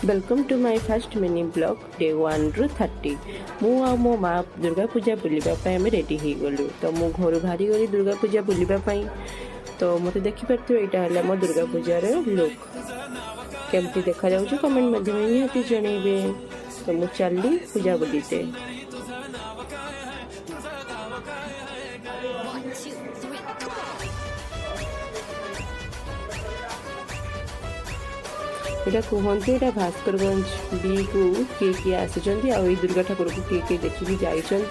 welcome to my first mini blog day 1 रु 30 मु आ मो माँ दुर्गा पूजा बुलवाई आम रेडी हो गलु तो मु घर बाहरी गली दुर्गा पूजा बुलवाई तो मत देखिपे यहाँ है मो दुर्गा पूजार लुक केमती देखा जाऊँ कमेंट मध्यम निहाती जनइबे तो मु चली पूजा बुलीते यहाँ कहते यहाँ भास्करगंज बी को किए किए आसी दुर्गा ठाकुर को किए देखिकी जाइंट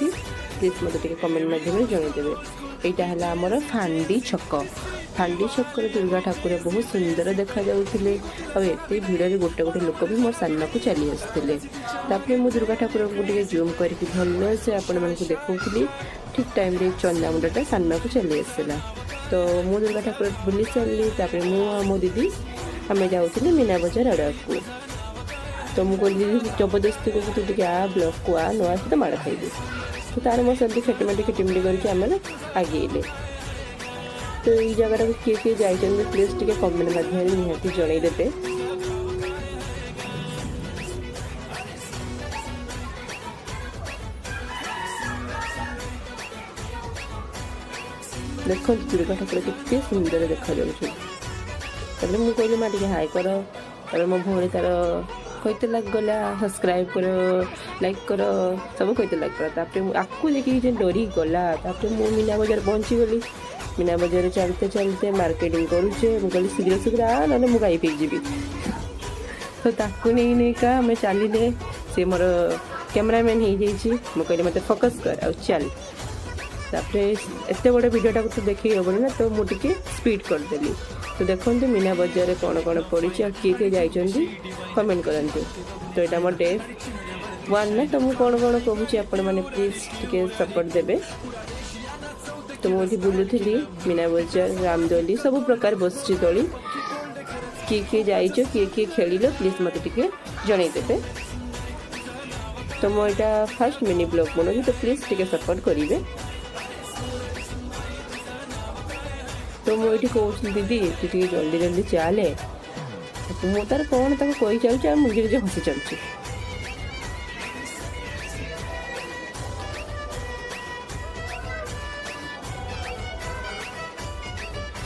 प्लीज मत कमेंट मध्यम जनईदेवे यहाँ है आमर फांडी छक दुर्गा ठाकुर बहुत सुंदर देखा जाऊे आते भिड़ गोटे गोटे लोक भी मोर सामना को चली आसते मुझे दुर्गा ठाकुर को जूम करके भल से आपण मानक देखी ठीक टाइम रे चंदा मुंडा सामना को चली आसला तो मु दुर्गा ठाकुर बुली चलली मो दीदी आम जाऊँ मीना बजार आड़ा को तो मुझे जबरदस्ती को तू टे आ ब्लॉक को आ नुआ तो माड़ खाइबे तो तार मोर सब खेटमेटी खिटिमिटी करके आम आगेले तो ये जगह को किए किए जाइए प्लीज टे कमेंट माध्यम निहाती जनईदेवे देखो दुर्गा ठाकुर कितने सुंदर देखा जाऊँ मुझे कहली माँ टे हाई कर मो भौणी तार कहते गला सब्सक्राइब कर लाइक कर सब कहते लगे आपको देखिए डरी गला मु मीना बजार पहुँची गली मीना बजार चलते चलते मार्केटिंग करुचे मुझे शीघ्र शीघ्र आ ना मुझे गाई पी जी तो ताकू नहीं नहीं का आम चलिए सी मोर कैमरामैन हो जाइए कहली मत फोकस कर आ चल एत बड़े भिडियोटा को तो देखी हेबन ना तो मुझे स्पीड करदेली तो देखो मीना बजार कौन कौन पड़ी किए किए जाइए कमेंट करते तो यहाँ मोर डे 1 ना तो मुझे कौन कौन कहूँ आपण मैंने प्लीज टे सपोर्ट देवे तो मुझे बुलूली मीना बजार रामदोली सब प्रकार बस दोली किए किए जाइए किए किए खेल प्लीज मत टे जनईदेवे तो मुझे फास्ट मिनी ब्लॉग बनाऊँ तो प्लीज टे सपोर्ट करेंगे तो मुझे कहूँ दीदी तू टे जल्दी जल्दी चले मु तार कौन तक कही चलुचे मुझे निजे हसी चलुचे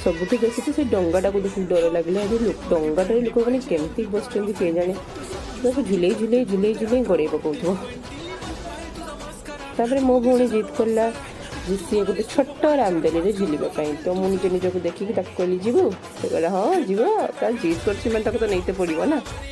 सबुठ बेसी तो से डंगाटा को देख डर लगे डंगाटे लोक मैंने केमती बस किए जाने झिले झिले झिले झिले गड़े पकाऊ मो भौणी जिद कला सी गोटे छोट रामदोली झुलवाई तो मुझे निजक देखिकी कहली जीवु से कहला हाँ जीव जिद कर तो नहीं पड़ो ना